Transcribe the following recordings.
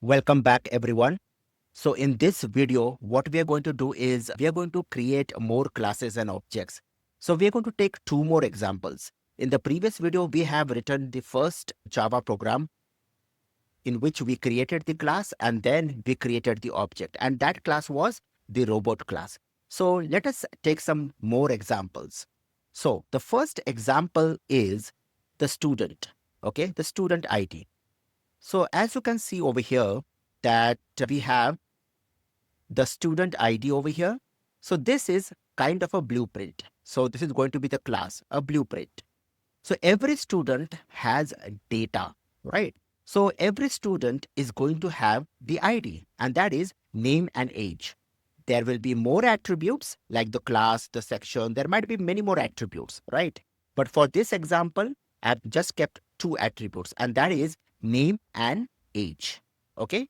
Welcome back, everyone. So in this video, what we are going to do is we are going to create more classes and objects. So we are going to take two more examples. In the previous video, we have written the first Java program in which we created the class and then we created the object. And that class was the robot class. So let us take some more examples. So the first example is the student, okay, the student ID. So as you can see over here that we have the student ID over here. So this is kind of a blueprint. So this is going to be the class, a blueprint. So every student has data, right? So every student is going to have the ID, and that is name and age. There will be more attributes like the class, the section. There might be many more attributes, right? But for this example, I've just kept two attributes, and that is name and age. Okay.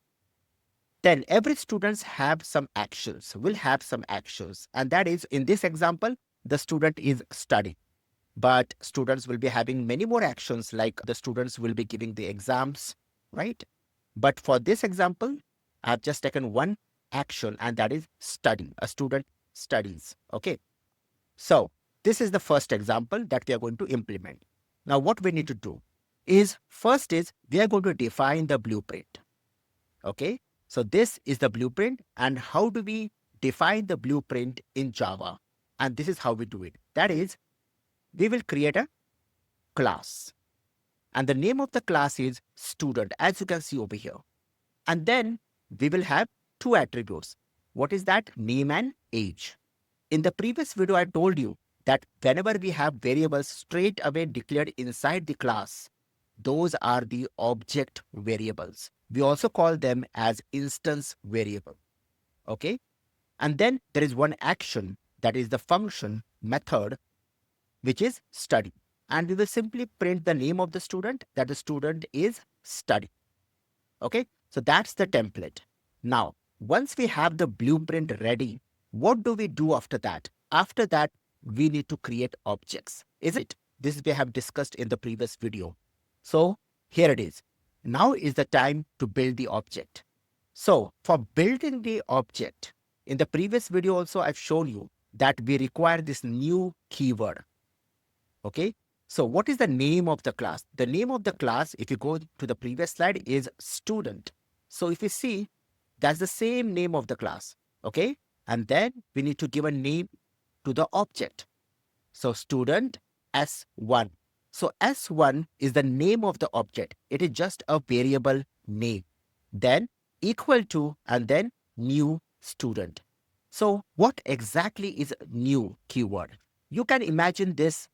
Then every students have some actions, will have some actions. And that is in this example, the student is studying. But students will be having many more actions like the students will be giving the exams, right? But for this example, I've just taken one action and that is study. A student studies. Okay. So this is the first example that we are going to implement. Now what we need to do is first is we are going to define the blueprint. Okay. So this is the blueprint and how do we define the blueprint in Java? And this is how we do it. That is, we will create a class and the name of the class is student as you can see over here. And then we will have two attributes. What is that? Name and age. In the previous video, I told you that whenever we have variables straight away declared inside the class, those are the object variables. We also call them as instance variable. Okay. And then there is one action that is the function method, which is study. And we will simply print the name of the student that the student is study. Okay. So that's the template. Now, once we have the blueprint ready, what do we do after that? After that, we need to create objects. Is it? This we have discussed in the previous video. So here it is. Now is the time to build the object. So for building the object, in the previous video also I've shown you that we require this new keyword. Okay. So what is the name of the class? The name of the class, if you go to the previous slide, is student. So if you see, that's the same name of the class. Okay. And then we need to give a name to the object. So student S1. So S1 is the name of the object. It is just a variable name. Then equal to and then new student. So what exactly is new keyword? You can imagine this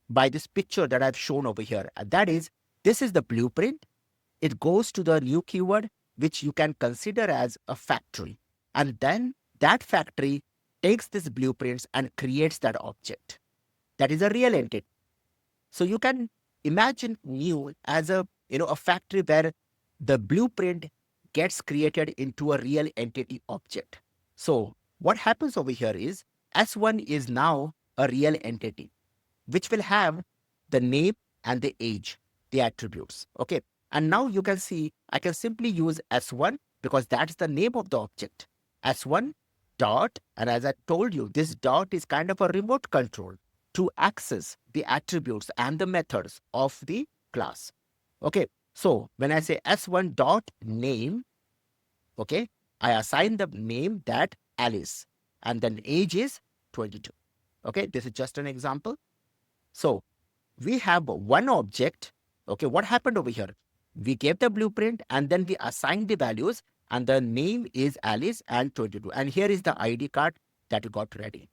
by this picture that I've shown over here. And that is, this is the blueprint. It goes to the new keyword, which you can consider as a factory. And then that factory takes these blueprints and creates that object. That is a real entity. So you can imagine new as a factory where the blueprint gets created into a real entity object. So what happens over here is S1 is now a real entity, which will have the name and the age, the attributes. Okay. And now you can see I can simply use S1 because that's the name of the object. S1 dot, and as I told you, this dot is kind of a remote control to access the attributes and the methods of the class. Okay. So when I say S1 dot name, okay, I assign the name that Alice and then age is 22. Okay. This is just an example. So we have one object. Okay, what happened over here? We gave the blueprint and then we assigned the values and the name is Alice and 22. And here is the ID card that we got ready.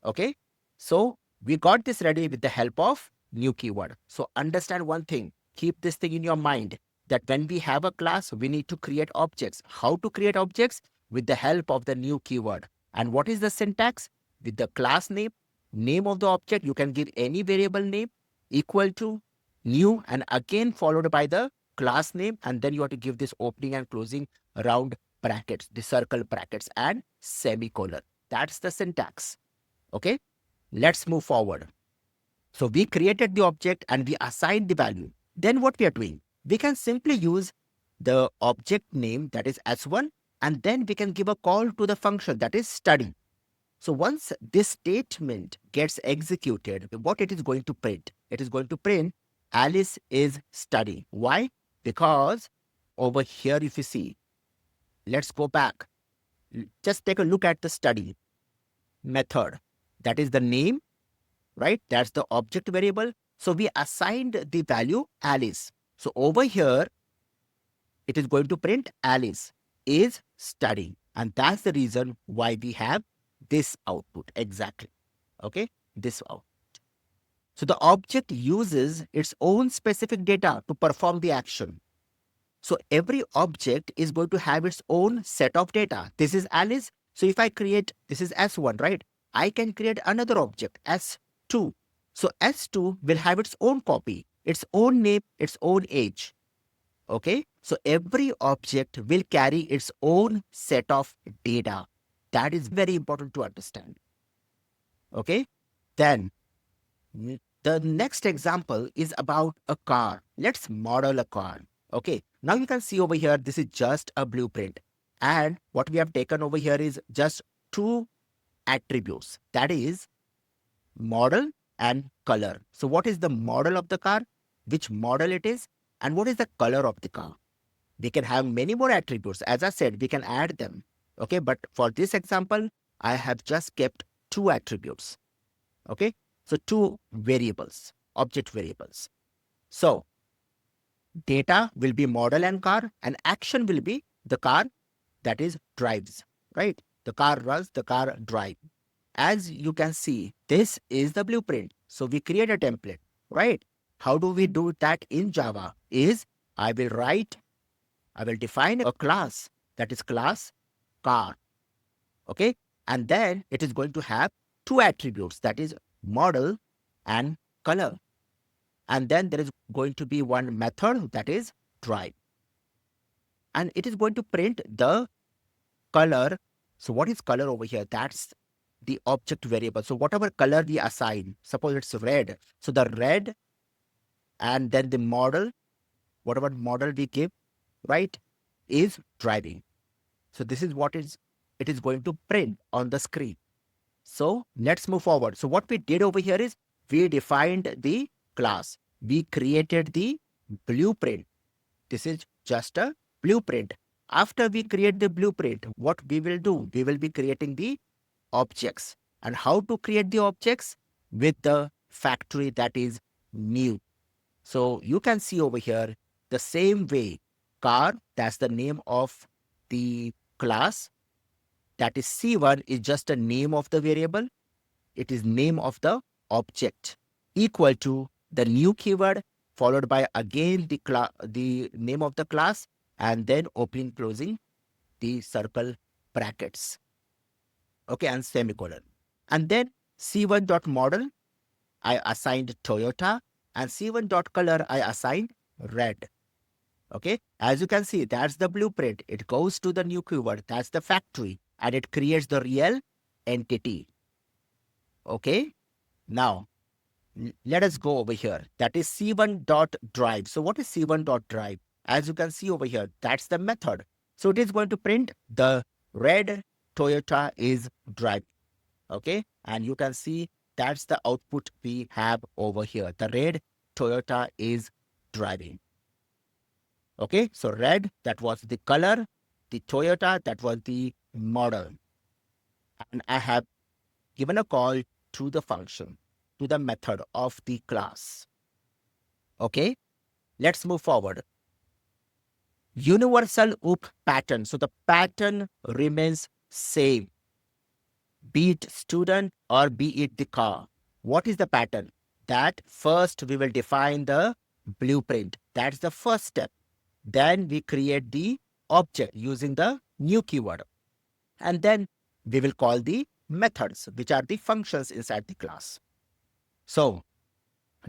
Okay, so we got this ready with the help of new keyword. So understand one thing, keep this thing in your mind that when we have a class, we need to create objects. How to create objects? With the help of the new keyword. And what is the syntax? With the class name of the object, you can give any variable name equal to new and again followed by the class name. And then you have to give this opening and closing round brackets, the circle brackets and semicolon. That's the syntax. Okay, let's move forward. So we created the object and we assigned the value. Then what we are doing? We can simply use the object name, that is S1, and then we can give a call to the function, that is study. So once this statement gets executed, what it is going to print? It is going to print Alice is studying. Why? Because over here, if you see, let's go back. Just take a look at the study method. That is the name, right? That's the object variable. So we assigned the value Alice. So over here, it is going to print Alice is studying. And that's the reason why we have this output exactly. Okay, this out. So the object uses its own specific data to perform the action. So every object is going to have its own set of data. This is Alice. So if I create, this is S1, right? I can create another object, S2. So S2 will have its own copy, its own name, its own age. Okay. So every object will carry its own set of data. That is very important to understand. Okay. Then the next example is about a car. Let's model a car. Okay, now you can see over here, this is just a blueprint. And what we have taken over here is just two attributes. That is model and color. So what is the model of the car? Which model it is? And what is the color of the car? We can have many more attributes. As I said, we can add them. Okay, but for this example, I have just kept two attributes. Okay, so two variables, object variables. So data will be model and car, and action will be the car, that is drives, right? The car runs, the car drives. As you can see, this is the blueprint. So we create a template, right? How do we do that in Java? Is I will define a class, that is class car. Okay. And then it is going to have two attributes, that is model and color. And then there is going to be one method, that is drive. And it is going to print the color. So what is color over here? That's the object variable. So whatever color we assign, suppose it's red. So the red, and then the model, whatever model we give, right, is driving. So this is what it is going to print on the screen. So let's move forward. So what we did over here is we defined the class. We created the blueprint. This is just a blueprint. After we create the blueprint, what we will do? We will be creating the objects. And how to create the objects? With the factory, that is new. So you can see over here the same way. Car, that's the name of the class. That is C1 is just a name of the variable. It is name of the object, equal to the new keyword followed by again the name of the class, and then opening closing the circle brackets. Okay, and semicolon. And then C1.model I assigned Toyota, and C1.color I assigned red. Okay, as you can see, that's the blueprint. It goes to the new keyword, that's the factory, and it creates the real entity. Okay, now let us go over here. That is C1.drive. So what is C1.drive? As you can see over here, that's the method. So it is going to print the red Toyota is driving. Okay, and you can see that's the output we have over here. The red Toyota is driving. Okay, so red, that was the color, the Toyota, that was the model. And I have given a call to the function, to the method of the class. Okay, let's move forward. Universal OOP pattern. So the pattern remains same, be it student or be it the car. What is the pattern? That first we will define the blueprint. That's the first step. Then we create the object using the new keyword. And then we will call the methods, which are the functions inside the class. So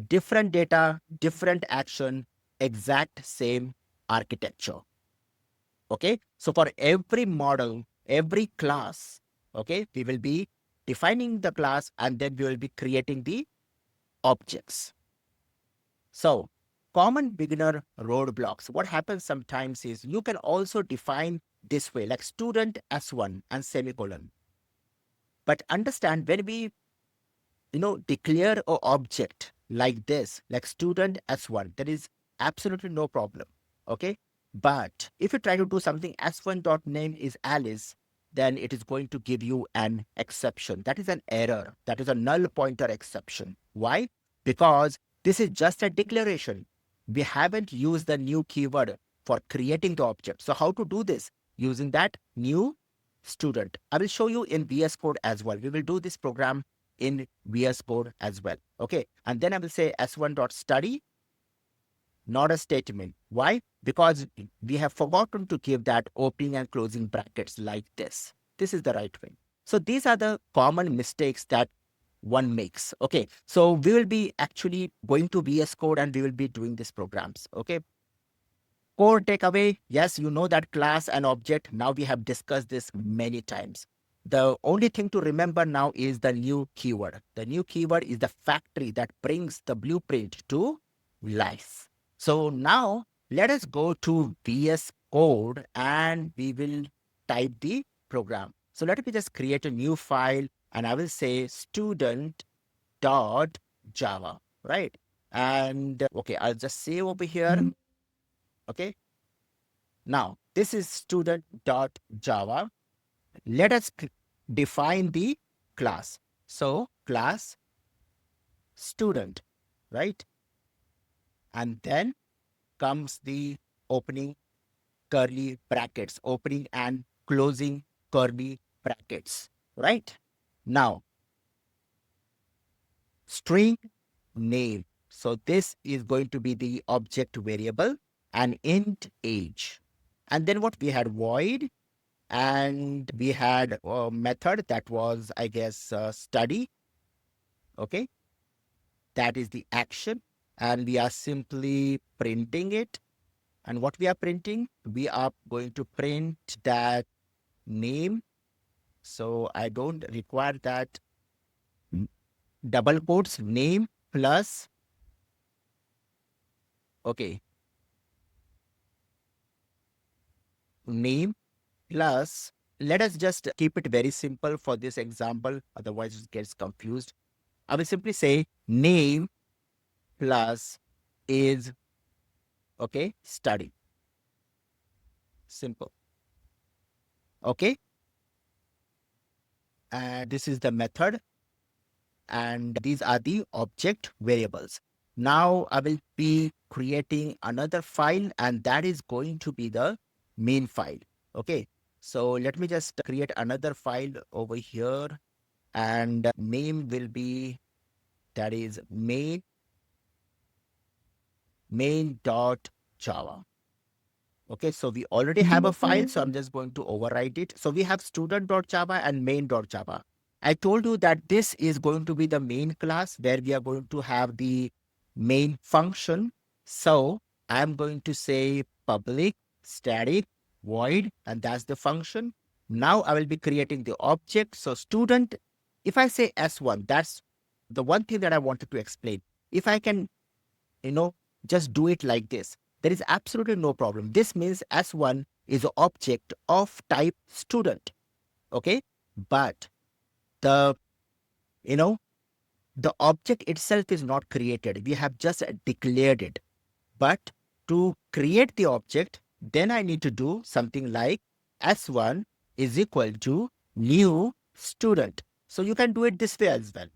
different data, different action, exact same architecture. Okay. So for every model, every class, okay, we will be defining the class, and then we will be creating the objects. So common beginner roadblocks. What happens sometimes is you can also define this way, like student S1 and semicolon. But understand when we, declare an object like this, like student S1, there is absolutely no problem. Okay. But if you try to do something S1 dot name is Alice, then it is going to give you an exception. That is an error. That is a null pointer exception. Why? Because this is just a declaration. We haven't used the new keyword for creating the object. So how to do this? Using that new student. I will show you in VS Code as well. We will do this program in VS Code as well. Okay. And then I will say s1.study, not a statement. Why? Because we have forgotten to give that opening and closing brackets like this. This is the right way. So these are the common mistakes that one makes. Okay. So we will be actually going to VS Code and we will be doing these programs. Okay. Core takeaway, yes, you know that class and object. Now we have discussed this many times. The only thing to remember now is the new keyword. The new keyword is the factory that brings the blueprint to life. So now let us go to VS Code and we will type the program. So let me just create a new file and I will say student.java, right? And okay, I'll just save over here. Okay. Now, this is student.java. Let us define the class. So, class student, right? And then comes the opening curly brackets, opening and closing curly brackets, right? Now, string name. So, this is going to be the object variable and int age. And then what we had void, and we had a method that was, I guess, study. Okay. That is the action. And we are simply printing it. And what we are printing, we are going to print that name. So I don't require that double quotes, name plus, okay, name plus, let us just keep it very simple for this example. Otherwise it gets confused. I will simply say name plus is, okay, study. Simple. Okay. And this is the method. And these are the object variables. Now I will be creating another file and that is going to be the main file. Okay. So let me just create another file over here and name will be, that is main.java. Okay, so we already have a file, so I'm just going to overwrite it. So we have student.java and main.java. I told you that this is going to be the main class where we are going to have the main function. So I'm going to say public static void, and that's the function. Now I will be creating the object. So student, if I say S1, that's the one thing that I wanted to explain. If I can, just do it like this, there is absolutely no problem. This means S1 is an object of type student. Okay. But the, the object itself is not created. We have just declared it. But to create the object, then I need to do something like S1 is equal to new student. So you can do it this way as well.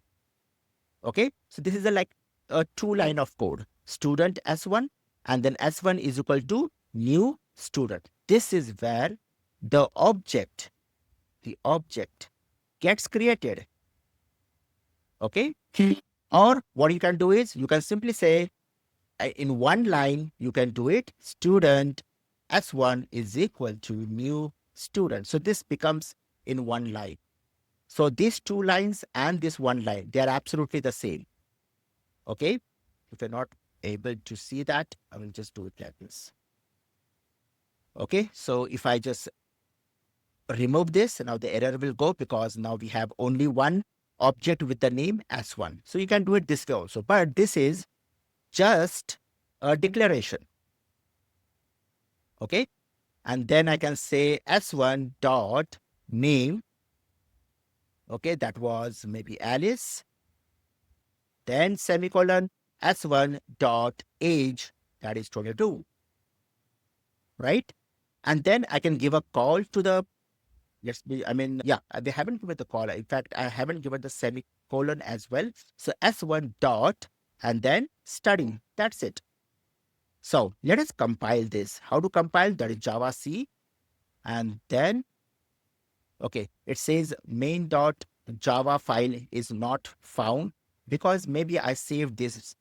Okay. So this is like a 2-line of code. Student S1 and then S1 is equal to new student. This is where the object gets created. Okay. Or what you can do is you can simply say in one line, you can do it. Student S1 is equal to new student. So this becomes in one line. So these 2 lines and this 1 line, they are absolutely the same. Okay. If you're not able to see that, I will just do it like this. Okay. So if I just remove this, now the error will go because now we have only one object with the name S1. So you can do it this way also, but this is just a declaration. Okay. And then I can say s1 dot name. Okay. That was maybe Alice. Then semicolon s1 dot age. That is 22. Right. And then I can give a call to the, they haven't given the call. In fact, I haven't given the semicolon as well. So s1 dot and then study. That's it. So let us compile this. How to compile? That is Java C. And then, okay, it says main.java file is not found because maybe I saved this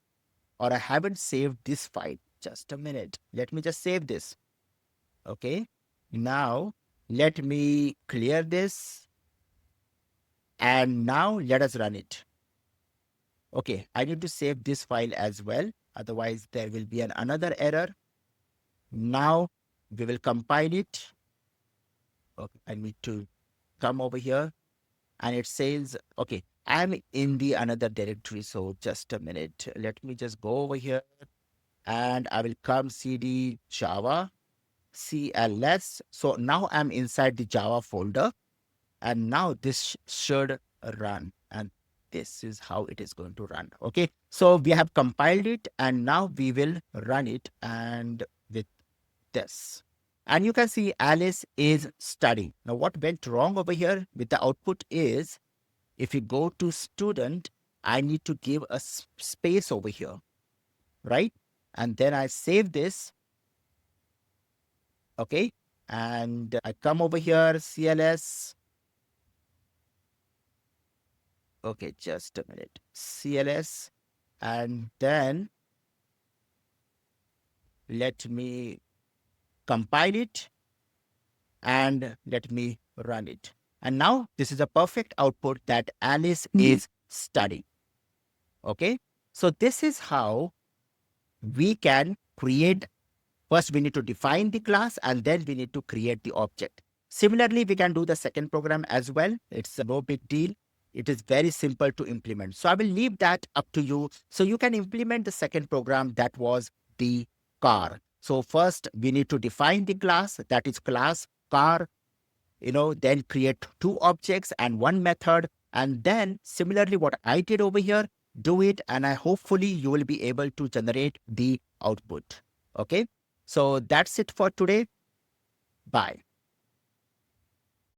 or I haven't saved this file. Just a minute. Let me just save this. Okay. Now let me clear this. And now let us run it. Okay, I need to save this file as well. Otherwise, there will be another error. Now we will compile it. Okay, I need to come over here and it says, okay, I'm in the another directory. So just a minute. Let me just go over here and I will come cd java cls. So now I'm inside the Java folder and now this should run. And this is how it is going to run. Okay. So we have compiled it and now we will run it and with this. And you can see Alice is studying. Now what went wrong over here with the output is if you go to student, I need to give a space over here, right? And then I save this. Okay. And I come over here, CLS. Okay, just a minute. CLS. And then let me compile it and let me run it. And now this is a perfect output that Alice is studying. Okay. So this is how we can create. First, we need to define the class and then we need to create the object. Similarly, we can do the second program as well. It's no big deal. It is very simple to implement. So I will leave that up to you. So you can implement the second program that was the car. So first we need to define the class, that is class car, then create two objects and one method. And then similarly, what I did over here, do it. And hopefully you will be able to generate the output. Okay. So that's it for today. Bye.